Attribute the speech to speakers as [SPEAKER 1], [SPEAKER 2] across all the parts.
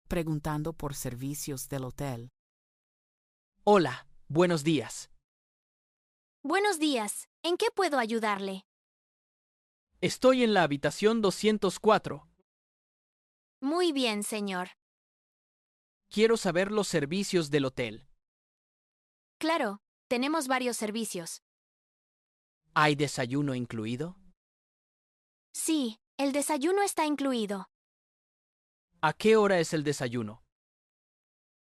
[SPEAKER 1] preguntando por servicios del hotel.
[SPEAKER 2] Hola, buenos días.
[SPEAKER 3] Buenos días. ¿En qué puedo ayudarle?
[SPEAKER 2] Estoy en la habitación 204.
[SPEAKER 3] Muy bien, señor.
[SPEAKER 2] Quiero saber los servicios del hotel.
[SPEAKER 3] Claro, tenemos varios servicios.
[SPEAKER 2] ¿Hay desayuno incluido?
[SPEAKER 3] Sí, el desayuno está incluido.
[SPEAKER 2] ¿A qué hora es el desayuno?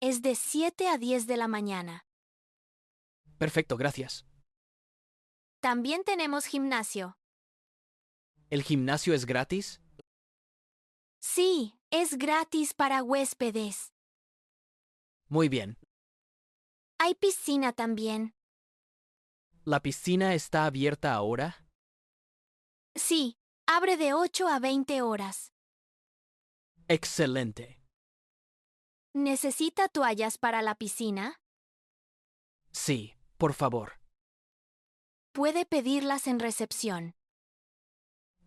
[SPEAKER 3] Es de 7 a 10 de la mañana.
[SPEAKER 2] Perfecto, gracias.
[SPEAKER 3] También tenemos gimnasio.
[SPEAKER 2] ¿El gimnasio es gratis?
[SPEAKER 3] Sí, es gratis para huéspedes.
[SPEAKER 2] Muy bien.
[SPEAKER 3] Hay piscina también.
[SPEAKER 2] ¿La piscina está abierta ahora?
[SPEAKER 3] Sí, abre de 8 a 20 horas.
[SPEAKER 2] Excelente.
[SPEAKER 3] ¿Necesita toallas para la piscina?
[SPEAKER 2] Sí, por favor.
[SPEAKER 3] Puede pedirlas en recepción.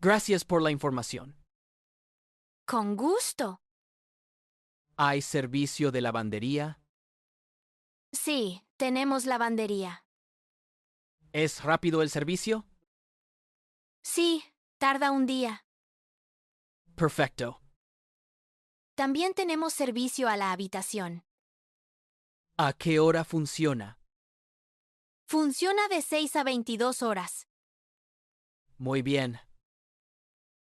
[SPEAKER 2] Gracias por la información.
[SPEAKER 3] Con gusto.
[SPEAKER 2] ¿Hay servicio de lavandería?
[SPEAKER 3] Sí, tenemos lavandería.
[SPEAKER 2] ¿Es rápido el servicio?
[SPEAKER 3] Sí, tarda un día.
[SPEAKER 2] Perfecto.
[SPEAKER 3] También tenemos servicio a la habitación.
[SPEAKER 2] ¿A qué hora funciona?
[SPEAKER 3] Funciona de 6 a 22 horas.
[SPEAKER 2] Muy bien.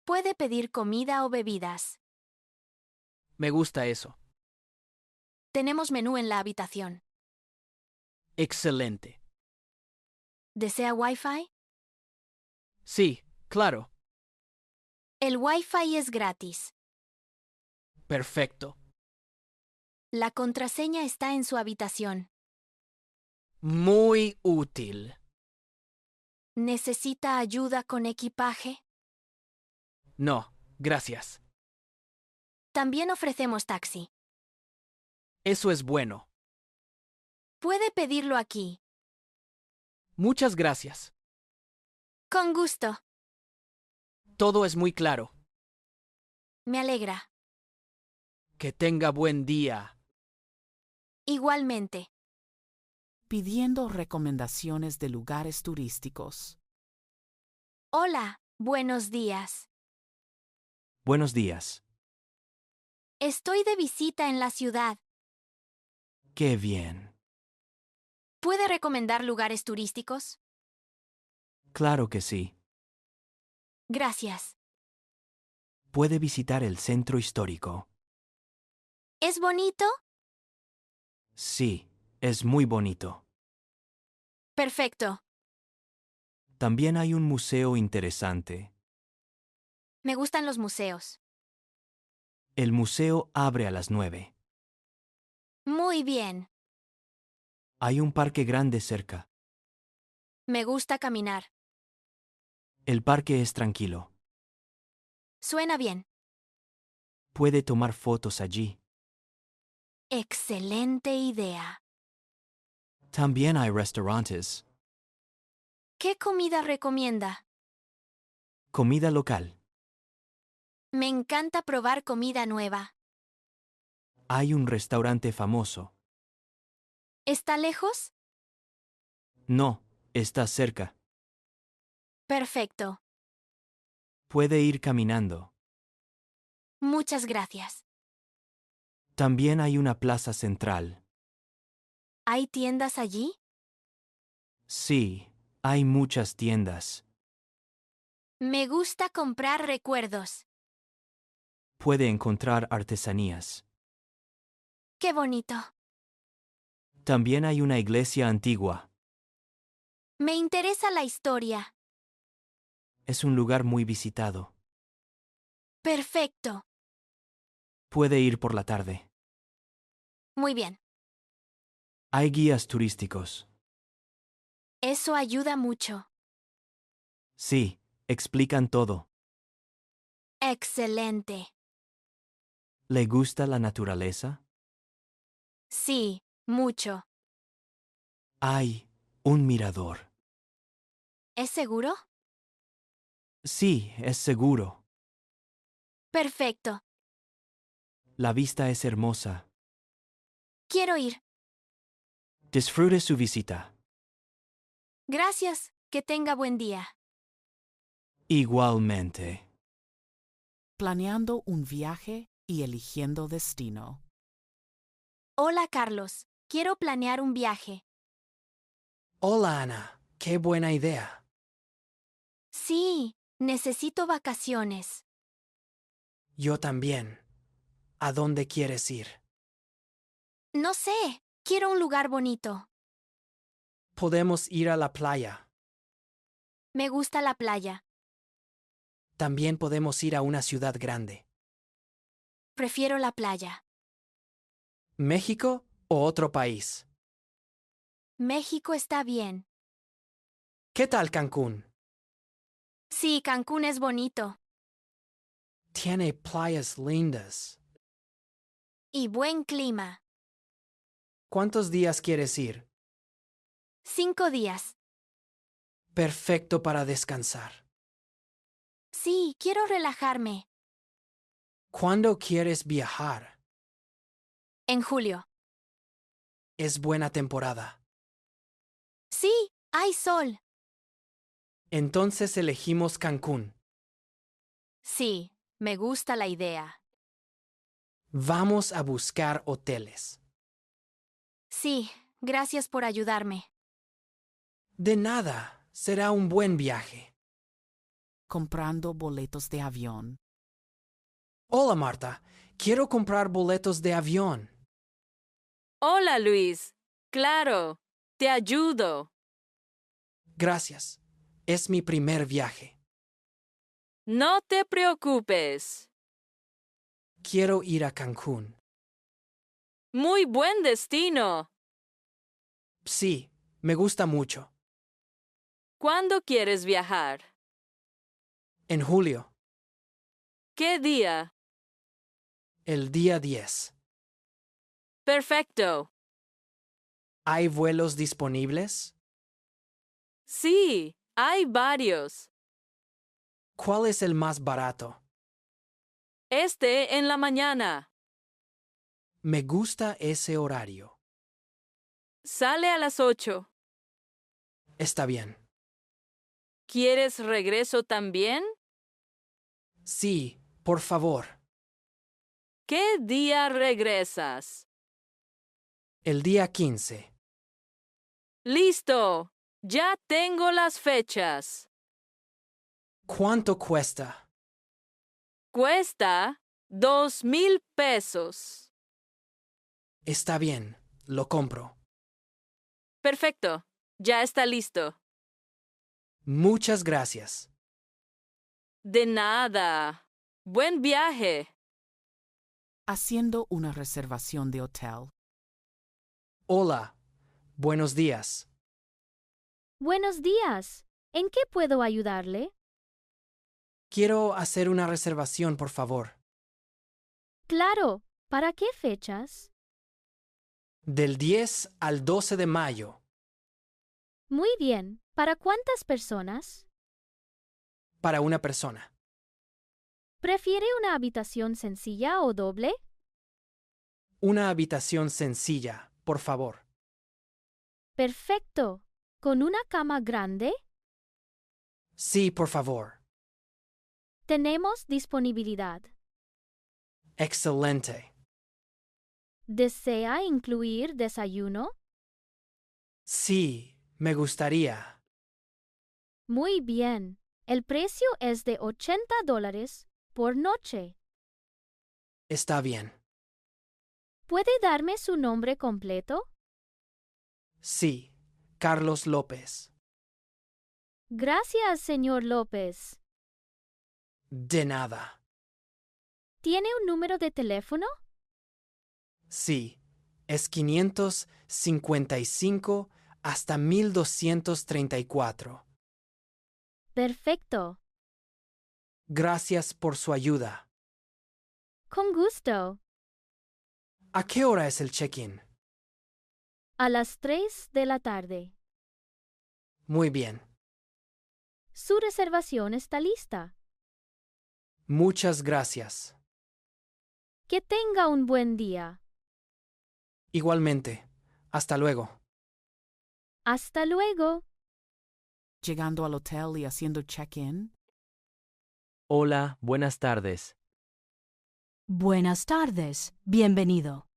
[SPEAKER 3] Puede pedir comida o bebidas.
[SPEAKER 2] Me gusta eso.
[SPEAKER 3] Tenemos menú en la habitación.
[SPEAKER 2] Excelente.
[SPEAKER 3] ¿Desea Wi-Fi?
[SPEAKER 2] Sí, claro.
[SPEAKER 3] El Wi-Fi es gratis.
[SPEAKER 2] Perfecto.
[SPEAKER 3] La contraseña está en su habitación.
[SPEAKER 2] Muy útil.
[SPEAKER 3] ¿Necesita ayuda con equipaje?
[SPEAKER 2] No, gracias.
[SPEAKER 3] También ofrecemos taxi.
[SPEAKER 2] Eso es bueno.
[SPEAKER 3] Puede pedirlo aquí.
[SPEAKER 2] Muchas gracias.
[SPEAKER 3] Con gusto.
[SPEAKER 2] Todo es muy claro.
[SPEAKER 3] Me alegra.
[SPEAKER 2] Que tenga buen día.
[SPEAKER 3] Igualmente.
[SPEAKER 1] Pidiendo recomendaciones de lugares turísticos.
[SPEAKER 3] Hola, buenos días.
[SPEAKER 4] Buenos días.
[SPEAKER 3] Estoy de visita en la ciudad.
[SPEAKER 4] Qué bien.
[SPEAKER 3] ¿Puede recomendar lugares turísticos?
[SPEAKER 4] Claro que sí.
[SPEAKER 3] Gracias.
[SPEAKER 4] Puede visitar el centro histórico.
[SPEAKER 3] ¿Es bonito?
[SPEAKER 4] Sí, es muy bonito.
[SPEAKER 3] Perfecto.
[SPEAKER 4] También hay un museo interesante.
[SPEAKER 3] Me gustan los museos.
[SPEAKER 4] El museo abre a las 9.
[SPEAKER 3] Muy bien.
[SPEAKER 4] Hay un parque grande cerca.
[SPEAKER 3] Me gusta caminar.
[SPEAKER 4] El parque es tranquilo.
[SPEAKER 3] Suena bien.
[SPEAKER 4] Puede tomar fotos allí.
[SPEAKER 3] Excelente idea.
[SPEAKER 4] También hay restaurantes.
[SPEAKER 3] ¿Qué comida recomienda?
[SPEAKER 4] Comida local.
[SPEAKER 3] Me encanta probar comida nueva.
[SPEAKER 4] Hay un restaurante famoso.
[SPEAKER 3] ¿Está lejos?
[SPEAKER 4] No, está cerca.
[SPEAKER 3] Perfecto.
[SPEAKER 4] Puede ir caminando.
[SPEAKER 3] Muchas gracias.
[SPEAKER 4] También hay una plaza central.
[SPEAKER 3] ¿Hay tiendas allí?
[SPEAKER 4] Sí, hay muchas tiendas.
[SPEAKER 3] Me gusta comprar recuerdos.
[SPEAKER 4] Puede encontrar artesanías.
[SPEAKER 3] Qué bonito.
[SPEAKER 4] También hay una iglesia antigua.
[SPEAKER 3] Me interesa la historia.
[SPEAKER 4] Es un lugar muy visitado.
[SPEAKER 3] Perfecto.
[SPEAKER 4] Puede ir por la tarde.
[SPEAKER 3] Muy bien.
[SPEAKER 4] Hay guías turísticos.
[SPEAKER 3] Eso ayuda mucho.
[SPEAKER 4] Sí, explican todo.
[SPEAKER 3] Excelente.
[SPEAKER 4] ¿Le gusta la naturaleza?
[SPEAKER 3] Sí, mucho.
[SPEAKER 4] Hay un mirador.
[SPEAKER 3] ¿Es seguro?
[SPEAKER 4] Sí, es seguro.
[SPEAKER 3] Perfecto.
[SPEAKER 4] La vista es hermosa.
[SPEAKER 3] Quiero ir.
[SPEAKER 4] Disfrute su visita.
[SPEAKER 3] Gracias. Que tenga buen día.
[SPEAKER 4] Igualmente.
[SPEAKER 1] Planeando un viaje y eligiendo destino.
[SPEAKER 3] Hola, Carlos. Quiero planear un viaje.
[SPEAKER 5] Hola, Ana. Qué buena idea.
[SPEAKER 3] Sí, necesito vacaciones.
[SPEAKER 5] Yo también. ¿A dónde quieres ir?
[SPEAKER 3] No sé. Quiero un lugar bonito.
[SPEAKER 5] Podemos ir a la playa.
[SPEAKER 3] Me gusta la playa.
[SPEAKER 5] También podemos ir a una ciudad grande.
[SPEAKER 3] Prefiero la playa.
[SPEAKER 5] ¿México o otro país?
[SPEAKER 3] México está bien.
[SPEAKER 5] ¿Qué tal Cancún?
[SPEAKER 3] Sí, Cancún es bonito.
[SPEAKER 5] Tiene playas lindas.
[SPEAKER 3] Y buen clima.
[SPEAKER 5] ¿Cuántos días quieres ir?
[SPEAKER 3] 5 días.
[SPEAKER 5] Perfecto para descansar.
[SPEAKER 3] Sí, quiero relajarme.
[SPEAKER 5] ¿Cuándo quieres viajar?
[SPEAKER 3] En julio.
[SPEAKER 5] Es buena temporada.
[SPEAKER 3] Sí, hay sol.
[SPEAKER 5] Entonces elegimos Cancún.
[SPEAKER 3] Sí, me gusta la idea.
[SPEAKER 5] Vamos a buscar hoteles.
[SPEAKER 3] Sí, gracias por ayudarme.
[SPEAKER 5] De nada, será un buen viaje.
[SPEAKER 1] Comprando boletos de avión.
[SPEAKER 5] Hola Marta, quiero comprar boletos de avión.
[SPEAKER 6] Hola, Luis. Claro, te ayudo.
[SPEAKER 5] Gracias. Es mi primer viaje.
[SPEAKER 6] No te preocupes.
[SPEAKER 5] Quiero ir a Cancún.
[SPEAKER 6] Muy buen destino.
[SPEAKER 5] Sí, me gusta mucho.
[SPEAKER 6] ¿Cuándo quieres viajar?
[SPEAKER 5] En julio,
[SPEAKER 6] ¿Qué día?
[SPEAKER 5] el día 10.
[SPEAKER 6] Perfecto.
[SPEAKER 5] ¿Hay vuelos disponibles?
[SPEAKER 6] Sí, hay varios.
[SPEAKER 5] ¿Cuál es el más barato?
[SPEAKER 6] Este en la mañana.
[SPEAKER 5] Me gusta ese horario.
[SPEAKER 6] Sale a las 8.
[SPEAKER 5] Está bien.
[SPEAKER 6] ¿Quieres regreso también?
[SPEAKER 5] Sí, por favor.
[SPEAKER 6] ¿Qué día regresas?
[SPEAKER 5] El día 15.
[SPEAKER 6] Listo. Ya tengo las fechas.
[SPEAKER 5] ¿Cuánto cuesta?
[SPEAKER 6] Cuesta 2,000 pesos.
[SPEAKER 5] Está bien, lo compro.
[SPEAKER 6] Perfecto. Ya está listo.
[SPEAKER 5] Muchas gracias.
[SPEAKER 6] De nada. Buen viaje.
[SPEAKER 1] Haciendo una reservación de hotel.
[SPEAKER 5] Hola, buenos días.
[SPEAKER 7] Buenos días. ¿En qué puedo ayudarle?
[SPEAKER 5] Quiero hacer una reservación, por favor.
[SPEAKER 7] Claro. ¿Para qué fechas?
[SPEAKER 5] Del 10 al 12 de mayo.
[SPEAKER 7] Muy bien. ¿Para cuántas personas?
[SPEAKER 5] Para una persona.
[SPEAKER 7] ¿Prefiere una habitación sencilla o doble?
[SPEAKER 5] Una habitación sencilla, por favor.
[SPEAKER 7] Perfecto. ¿Con una cama grande?
[SPEAKER 5] Sí, por favor.
[SPEAKER 7] Tenemos disponibilidad.
[SPEAKER 5] Excelente.
[SPEAKER 7] ¿Desea incluir desayuno?
[SPEAKER 5] Sí, me gustaría.
[SPEAKER 7] Muy bien. El precio es de $80 por noche.
[SPEAKER 5] Está bien.
[SPEAKER 7] ¿Puede darme su nombre completo?
[SPEAKER 5] Sí, Carlos López.
[SPEAKER 7] Gracias, señor López.
[SPEAKER 5] De nada.
[SPEAKER 7] ¿Tiene un número de teléfono?
[SPEAKER 5] Sí, es 555 hasta 1234.
[SPEAKER 7] Perfecto.
[SPEAKER 5] Gracias por su ayuda.
[SPEAKER 7] Con gusto.
[SPEAKER 5] ¿A qué hora es el check-in?
[SPEAKER 7] A las 3 de la tarde.
[SPEAKER 5] Muy bien.
[SPEAKER 7] Su reservación está lista.
[SPEAKER 5] Muchas gracias.
[SPEAKER 7] Que tenga un buen día.
[SPEAKER 5] Igualmente. Hasta luego.
[SPEAKER 7] Hasta luego.
[SPEAKER 1] Llegando al hotel y haciendo check-in.
[SPEAKER 4] Hola, buenas tardes.
[SPEAKER 8] Buenas tardes. Bienvenido.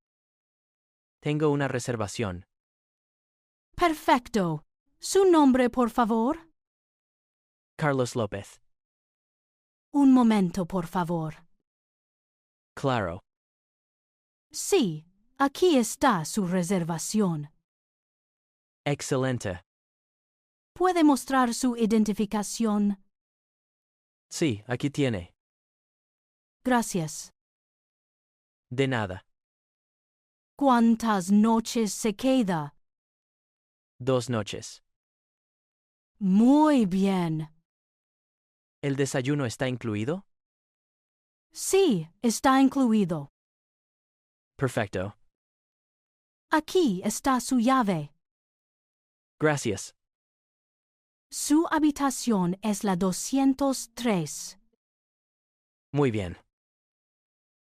[SPEAKER 4] Tengo una reservación.
[SPEAKER 8] Perfecto. ¿Su nombre, por favor?
[SPEAKER 4] Carlos López.
[SPEAKER 8] Un momento, por favor.
[SPEAKER 4] Claro.
[SPEAKER 8] Sí, aquí está su reservación.
[SPEAKER 4] Excelente.
[SPEAKER 8] ¿Puede mostrar su identificación?
[SPEAKER 4] Sí, aquí tiene.
[SPEAKER 8] Gracias.
[SPEAKER 4] De nada.
[SPEAKER 8] ¿Cuántas noches se queda?
[SPEAKER 4] 2 noches.
[SPEAKER 8] Muy bien.
[SPEAKER 4] ¿El desayuno está incluido?
[SPEAKER 8] Sí, está incluido.
[SPEAKER 4] Perfecto.
[SPEAKER 8] Aquí está su llave.
[SPEAKER 4] Gracias.
[SPEAKER 8] Su habitación es la 203.
[SPEAKER 4] Muy bien.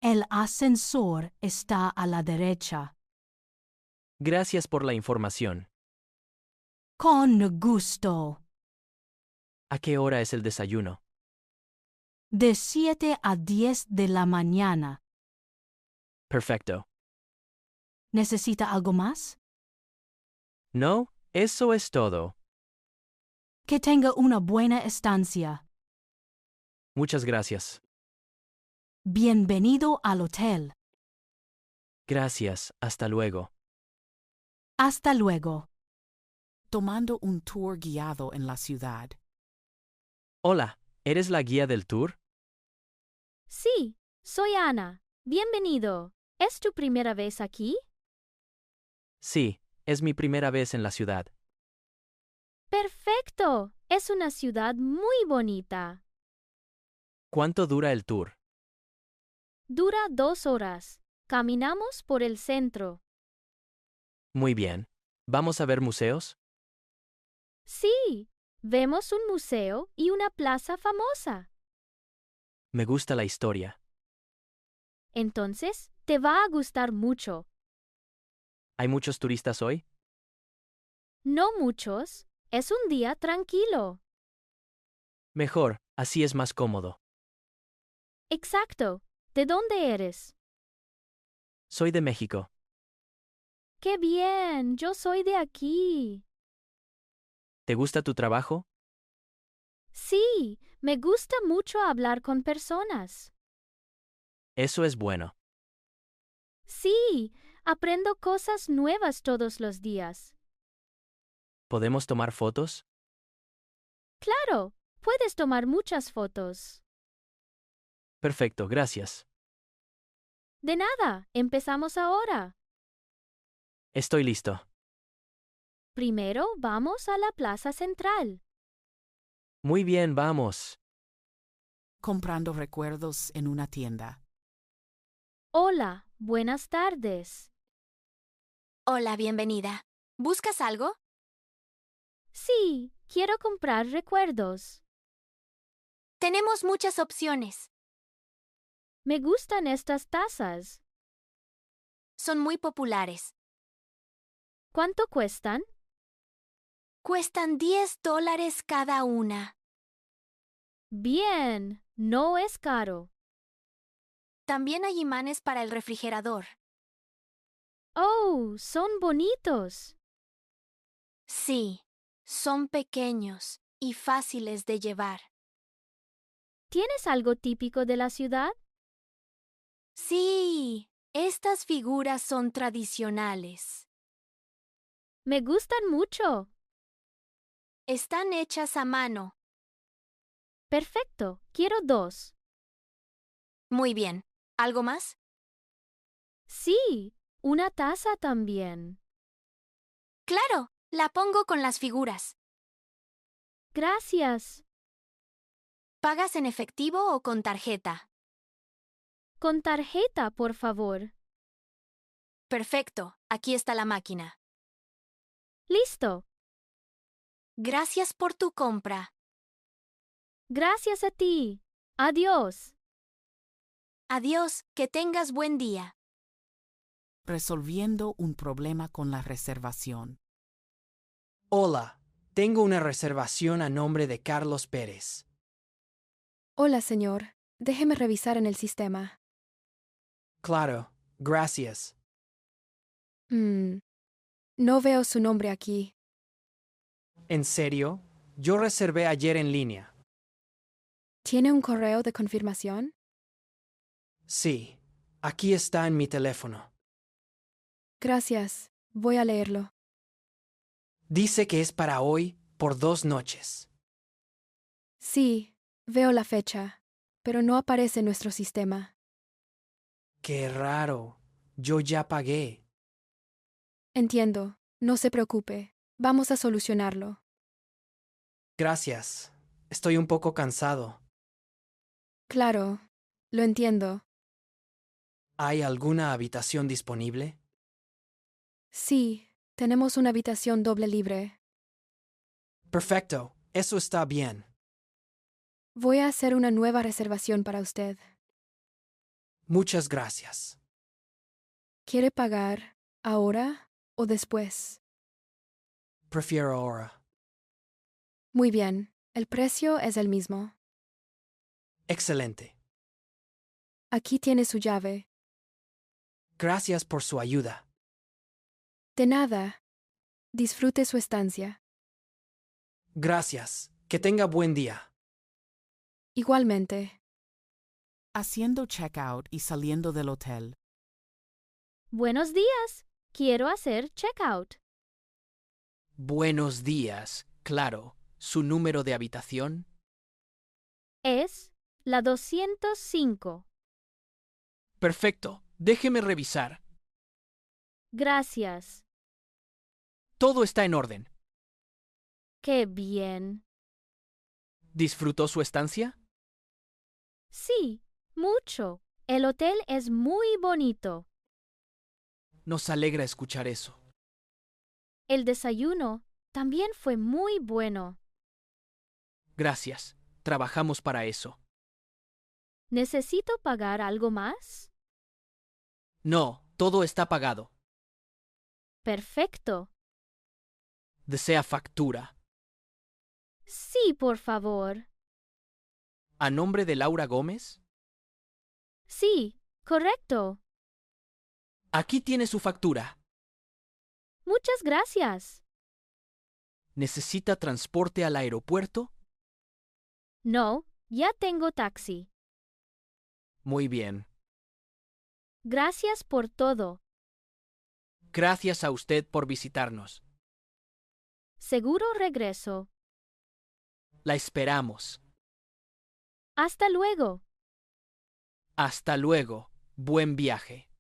[SPEAKER 8] El ascensor está a la derecha.
[SPEAKER 4] Gracias por la información.
[SPEAKER 8] Con gusto.
[SPEAKER 4] ¿A qué hora es el desayuno?
[SPEAKER 8] De 7 a 10 de la mañana.
[SPEAKER 4] Perfecto.
[SPEAKER 8] ¿Necesita algo más?
[SPEAKER 4] No, eso es todo.
[SPEAKER 8] Que tenga una buena estancia.
[SPEAKER 4] Muchas gracias.
[SPEAKER 8] Bienvenido al hotel.
[SPEAKER 4] Gracias, hasta luego.
[SPEAKER 8] Hasta luego.
[SPEAKER 1] Tomando un tour guiado en la ciudad.
[SPEAKER 4] Hola, ¿eres la guía del tour?
[SPEAKER 7] Sí, soy Ana. Bienvenido. ¿Es tu primera vez aquí?
[SPEAKER 4] Sí, es mi primera vez en la ciudad.
[SPEAKER 7] Perfecto. Es una ciudad muy bonita.
[SPEAKER 4] ¿Cuánto dura el tour?
[SPEAKER 7] Dura 2 horas. Caminamos por el centro.
[SPEAKER 4] Muy bien. ¿Vamos a ver museos?
[SPEAKER 7] Sí, vemos un museo y una plaza famosa.
[SPEAKER 4] Me gusta la historia.
[SPEAKER 7] Entonces, te va a gustar mucho.
[SPEAKER 4] ¿Hay muchos turistas hoy?
[SPEAKER 7] No muchos. Es un día tranquilo.
[SPEAKER 4] Mejor, así es más cómodo.
[SPEAKER 7] Exacto. ¿De dónde eres?
[SPEAKER 4] Soy de México.
[SPEAKER 7] ¡Qué bien! Yo soy de aquí.
[SPEAKER 4] ¿Te gusta tu trabajo?
[SPEAKER 7] Sí, me gusta mucho hablar con personas.
[SPEAKER 4] Eso es bueno.
[SPEAKER 7] Sí, aprendo cosas nuevas todos los días.
[SPEAKER 4] ¿Podemos tomar fotos?
[SPEAKER 7] Claro, puedes tomar muchas fotos.
[SPEAKER 4] Perfecto, gracias.
[SPEAKER 7] De nada, empezamos ahora.
[SPEAKER 4] Estoy listo.
[SPEAKER 7] Primero vamos a la plaza central.
[SPEAKER 4] Muy bien, vamos.
[SPEAKER 1] Comprando recuerdos en una tienda.
[SPEAKER 7] Hola, buenas tardes.
[SPEAKER 3] Hola, bienvenida. ¿Buscas algo?
[SPEAKER 7] Sí, quiero comprar recuerdos.
[SPEAKER 3] Tenemos muchas opciones.
[SPEAKER 7] Me gustan estas tazas.
[SPEAKER 3] Son muy populares.
[SPEAKER 7] ¿Cuánto cuestan?
[SPEAKER 3] Cuestan $10 cada una.
[SPEAKER 7] Bien, no es caro.
[SPEAKER 3] También hay imanes para el refrigerador.
[SPEAKER 7] Oh, son bonitos.
[SPEAKER 3] Sí, son pequeños y fáciles de llevar.
[SPEAKER 7] ¿Tienes algo típico de la ciudad?
[SPEAKER 3] Sí, estas figuras son tradicionales.
[SPEAKER 7] Me gustan mucho.
[SPEAKER 3] Están hechas a mano.
[SPEAKER 7] Perfecto, quiero 2.
[SPEAKER 3] Muy bien. ¿Algo más?
[SPEAKER 7] Sí, una taza también.
[SPEAKER 3] Claro, la pongo con las figuras.
[SPEAKER 7] Gracias.
[SPEAKER 3] ¿Pagas en efectivo o con tarjeta?
[SPEAKER 7] Con tarjeta, por favor.
[SPEAKER 3] Perfecto, aquí está la máquina.
[SPEAKER 7] Listo.
[SPEAKER 3] Gracias por tu compra.
[SPEAKER 7] Gracias a ti. Adiós.
[SPEAKER 3] Adiós, que tengas buen día.
[SPEAKER 1] Resolviendo un problema con la reservación.
[SPEAKER 5] Hola, tengo una reservación a nombre de Carlos Pérez.
[SPEAKER 9] Hola, señor. Déjeme revisar en el sistema.
[SPEAKER 5] Claro, gracias.
[SPEAKER 9] No veo su nombre aquí.
[SPEAKER 5] ¿En serio? Yo reservé ayer en línea.
[SPEAKER 9] ¿Tiene un correo de confirmación?
[SPEAKER 5] Sí, aquí está en mi teléfono.
[SPEAKER 9] Gracias. Voy a leerlo.
[SPEAKER 5] Dice que es para hoy por 2 noches.
[SPEAKER 9] Sí, veo la fecha, pero no aparece en nuestro sistema.
[SPEAKER 5] Qué raro. Yo ya pagué.
[SPEAKER 9] Entiendo. No se preocupe. Vamos a solucionarlo.
[SPEAKER 5] Gracias. Estoy un poco cansado.
[SPEAKER 9] Claro, lo entiendo.
[SPEAKER 5] ¿Hay alguna habitación disponible?
[SPEAKER 9] Sí, tenemos una habitación doble libre.
[SPEAKER 5] Perfecto. Eso está bien.
[SPEAKER 9] Voy a hacer una nueva reservación para usted.
[SPEAKER 5] Muchas gracias.
[SPEAKER 9] ¿Quiere pagar ahora o después?
[SPEAKER 5] Prefiero ahora.
[SPEAKER 9] Muy bien, el precio es el mismo.
[SPEAKER 5] Excelente.
[SPEAKER 9] Aquí tiene su llave.
[SPEAKER 5] Gracias por su ayuda.
[SPEAKER 9] De nada. Disfrute su estancia.
[SPEAKER 5] Gracias. Que tenga buen día.
[SPEAKER 9] Igualmente.
[SPEAKER 1] Haciendo checkout y saliendo del hotel.
[SPEAKER 7] Buenos días. Quiero hacer checkout.
[SPEAKER 2] Buenos días. Claro. ¿Su número de habitación?
[SPEAKER 7] Es la 205.
[SPEAKER 2] Perfecto. Déjeme revisar.
[SPEAKER 7] Gracias.
[SPEAKER 2] Todo está en orden.
[SPEAKER 7] Qué bien.
[SPEAKER 2] ¿Disfrutó su estancia?
[SPEAKER 7] Sí, mucho. El hotel es muy bonito.
[SPEAKER 2] Nos alegra escuchar eso.
[SPEAKER 7] El desayuno también fue muy bueno.
[SPEAKER 2] Gracias. Trabajamos para eso.
[SPEAKER 7] ¿Necesito pagar algo más?
[SPEAKER 2] No, todo está pagado.
[SPEAKER 7] Perfecto.
[SPEAKER 2] ¿Desea factura?
[SPEAKER 7] Sí, por favor.
[SPEAKER 2] ¿A nombre de Laura Gómez?
[SPEAKER 7] Sí, correcto.
[SPEAKER 2] Aquí tiene su factura.
[SPEAKER 7] Muchas gracias.
[SPEAKER 2] ¿Necesita transporte al aeropuerto?
[SPEAKER 7] No, ya tengo taxi.
[SPEAKER 2] Muy bien.
[SPEAKER 7] Gracias por todo.
[SPEAKER 2] Gracias a usted por visitarnos.
[SPEAKER 7] Seguro regreso.
[SPEAKER 2] La esperamos.
[SPEAKER 7] Hasta luego.
[SPEAKER 2] Hasta luego. Buen viaje.